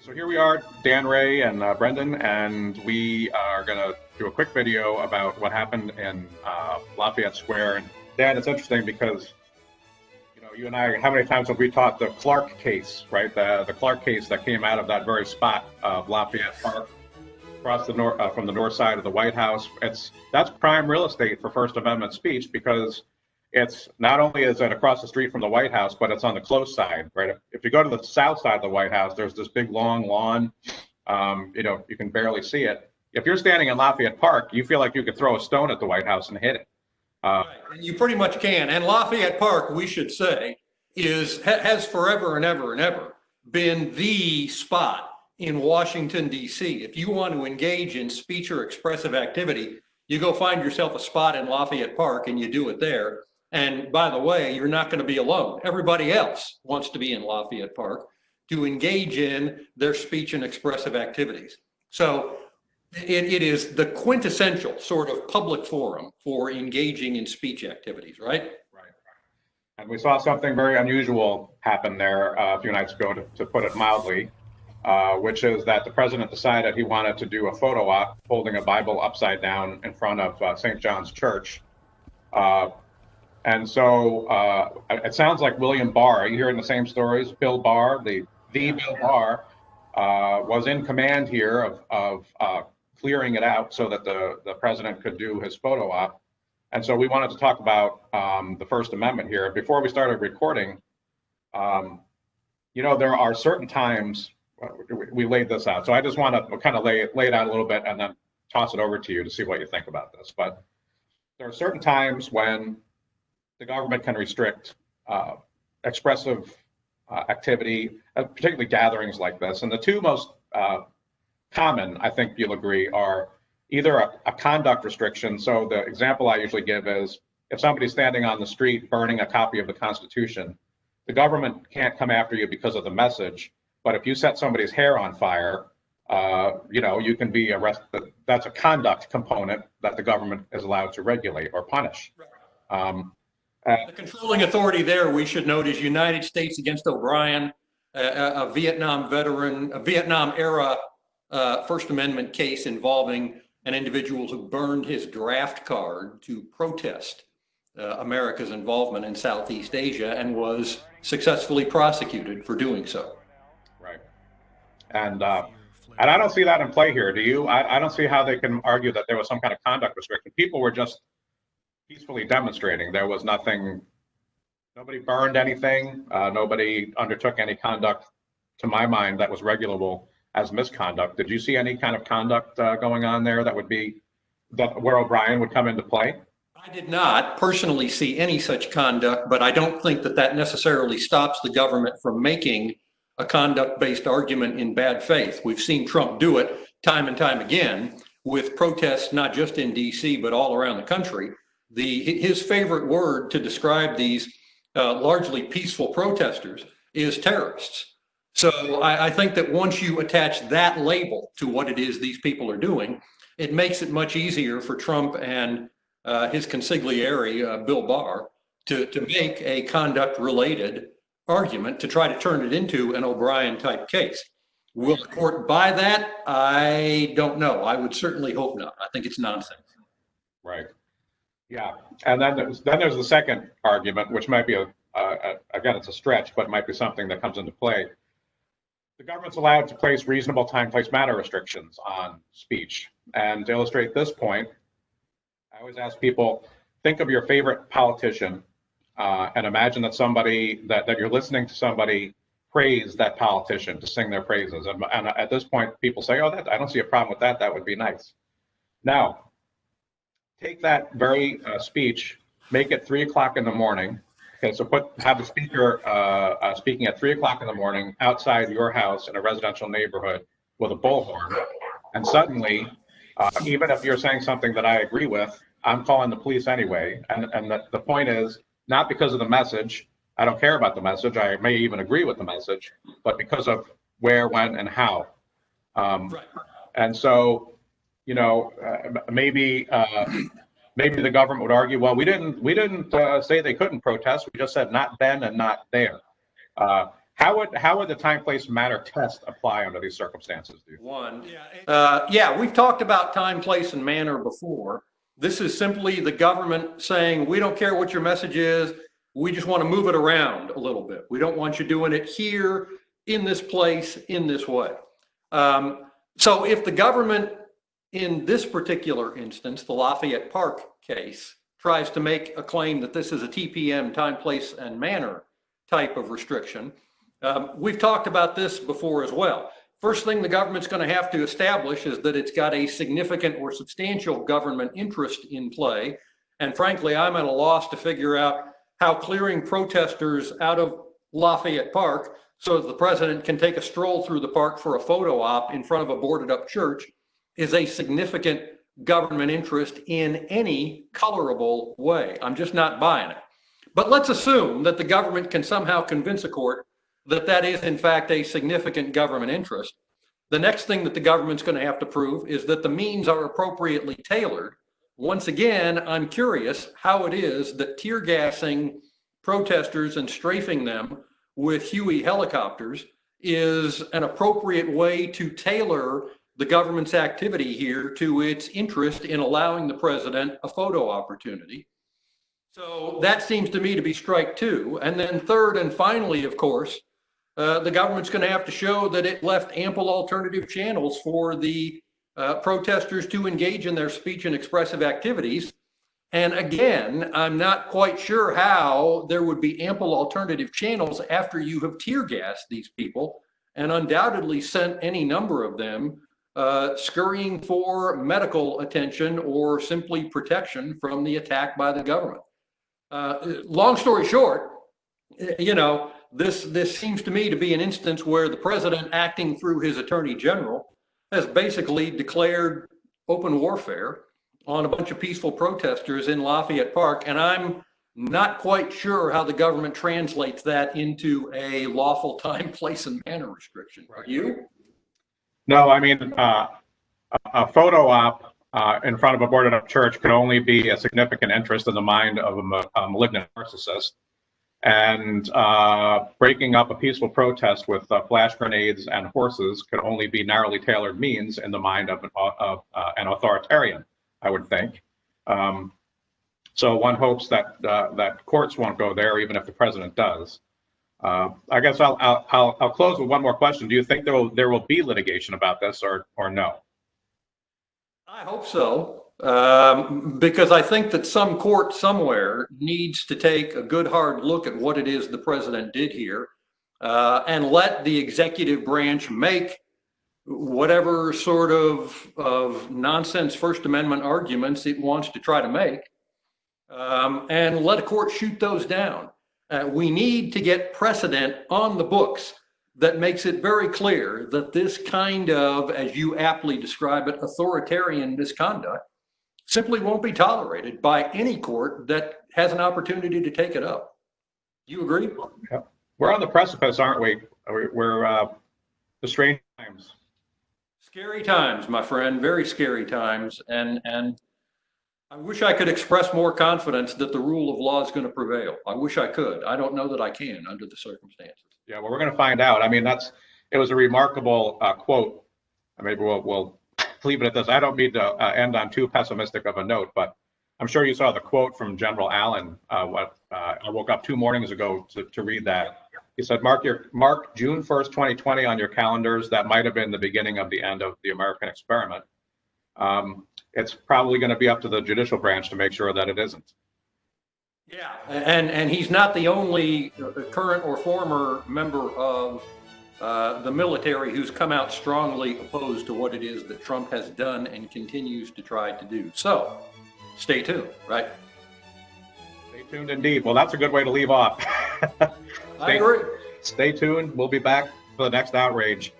So here we are, Dan Ray and Brendan, and we are going to do a quick video about what happened in Lafayette Square. And Dan, it's interesting because you and I, how many times have we taught the Clark case, right? The Clark case that came out of that very spot of Lafayette Park, across the north from the north side of the White House. That's prime real estate for First Amendment speech because it's not only is it across the street from the White House, but it's on the close side, right? If you go to the south side of the White House, there's this big long lawn. You can barely see it. If you're standing in Lafayette Park, you feel like you could throw a stone at the White House and hit it. Right. And you pretty much can. And Lafayette Park, we should say, has forever and ever and ever been the spot in Washington, D.C. If you want to engage in speech or expressive activity, you go find yourself a spot in Lafayette Park and you do it there. And by the way, you're not going to be alone. Everybody else wants to be in Lafayette Park to engage in their speech and expressive activities. So it is the quintessential sort of public forum for engaging in speech activities, right? Right. And we saw something very unusual happen there a few nights ago, to put it mildly, which is that the president decided he wanted to do a photo op holding a Bible upside down in front of St. John's Church. And so it sounds like William Barr. Are you hearing the same stories? Bill Barr, the Bill Barr, was in command here of clearing it out so that the president could do his photo op. And so we wanted to talk about the First Amendment here. Before we started recording, there are certain times we laid this out. So I just want to kind of lay it out a little bit and then toss it over to you to see what you think about this. But there are certain times when the government can restrict expressive activity, particularly gatherings like this. And the two most common, I think you'll agree, are either a conduct restriction. So the example I usually give is if somebody's standing on the street burning a copy of the Constitution, the government can't come after you because of the message. But if you set somebody's hair on fire, you can be arrested. That's a conduct component that the government is allowed to regulate or punish. The controlling authority there, we should note, is United States against O'Brien, a Vietnam veteran, a Vietnam era First Amendment case involving an individual who burned his draft card to protest America's involvement in Southeast Asia and was successfully prosecuted for doing so. Right. And I don't see that in play here. Do you? I don't see how they can argue that there was some kind of conduct restriction. People were just peacefully demonstrating. There was nothing, nobody burned anything, nobody undertook any conduct, to my mind, that was regulable as misconduct. Did you see any kind of conduct going on there that would be, where O'Brien would come into play? I did not personally see any such conduct, but I don't think that necessarily stops the government from making a conduct-based argument in bad faith. We've seen Trump do it time and time again with protests, not just in DC, but all around the country. His favorite word to describe these largely peaceful protesters is terrorists. So I think that once you attach that label to what it is these people are doing, it makes it much easier for Trump and his consigliere, Bill Barr, to make a conduct-related argument to try to turn it into an O'Brien-type case. Will the court buy that? I don't know. I would certainly hope not. I think it's nonsense. Right. Yeah, and then there's the second argument, which might be again, it's a stretch, but might be something that comes into play. The government's allowed to place reasonable time, place, manner restrictions on speech. And to illustrate this point, I always ask people, think of your favorite politician and imagine that that you're listening to somebody praise that politician, to sing their praises. And at this point, people say, oh, I don't see a problem with that. That would be nice. Now, take that very speech, make it 3 o'clock in the morning. Okay, so have the speaker speaking at 3 o'clock in the morning outside your house in a residential neighborhood with a bullhorn. And suddenly, even if you're saying something that I agree with, I'm calling the police anyway. And the point is, not because of the message. I don't care about the message. I may even agree with the message, but because of where, when, and how. Right. And so, maybe the government would argue, well, we didn't say they couldn't protest. We just said not then and not there. How would the time, place, matter test apply under these circumstances? Do you think? One. Yeah, we've talked about time, place, and manner before. This is simply the government saying, we don't care what your message is. We just want to move it around a little bit. We don't want you doing it here, in this place, in this way. So if the government, in this particular instance, the Lafayette Park case, tries to make a claim that this is a TPM, time, place, and manner type of restriction, we've talked about this before as well. First thing the government's going to have to establish is that it's got a significant or substantial government interest in play. And frankly, I'm at a loss to figure out how clearing protesters out of Lafayette Park so that the president can take a stroll through the park for a photo op in front of a boarded up church is a significant government interest in any colorable way. I'm just not buying it. But let's assume that the government can somehow convince a court that that is in fact a significant government interest. The next thing that the government's going to have to prove is that the means are appropriately tailored. Once again, I'm curious how it is that tear gassing protesters and strafing them with Huey helicopters is an appropriate way to tailor the government's activity here to its interest in allowing the president a photo opportunity. So that seems to me to be strike two. And then third and finally, of course, the government's going to have to show that it left ample alternative channels for the protesters to engage in their speech and expressive activities. And again, I'm not quite sure how there would be ample alternative channels after you have tear gassed these people and undoubtedly sent any number of them scurrying for medical attention or simply protection from the attack by the government. Long story short, you know, this seems to me to be an instance where the president, acting through his attorney general, has basically declared open warfare on a bunch of peaceful protesters in Lafayette Park. And I'm not quite sure how the government translates that into a lawful time, place, and manner restriction. Are you? No, I mean, a photo op in front of a boarded up church could only be a significant interest in the mind of a malignant narcissist. And breaking up a peaceful protest with flash grenades and horses could only be narrowly tailored means in the mind of an authoritarian, I would think. So one hopes that that courts won't go there, even if the president does. I guess I'll close with one more question. Do you think there will be litigation about this, or no? I hope so. Because I think that some court somewhere needs to take a good hard look at what it is the president did here and let the executive branch make whatever sort of nonsense First Amendment arguments it wants to try to make and let a court shoot those down. We need to get precedent on the books that makes it very clear that this kind of, as you aptly describe it, authoritarian misconduct simply won't be tolerated by any court that has an opportunity to take it up. Do you agree? Yeah. We're on the precipice, aren't we? We're the strange times. Scary times, my friend, very scary times. And I wish I could express more confidence that the rule of law is going to prevail. I wish I could. I don't know that I can under the circumstances. Yeah, well, we're going to find out. I mean, it was a remarkable quote. Maybe we'll leave it at this. I don't mean to end on too pessimistic of a note, but I'm sure you saw the quote from General Allen. I woke up 2 mornings ago to read that. He said, mark June 1st, 2020 on your calendars. That might have been the beginning of the end of the American experiment. It's probably going to be up to the judicial branch to make sure that it isn't. Yeah, and he's not the only current or former member of the military who's come out strongly opposed to what it is that Trump has done and continues to try to do. So stay tuned, right? Stay tuned indeed. Well, that's a good way to leave off. I agree. Stay tuned. We'll be back for the next outrage.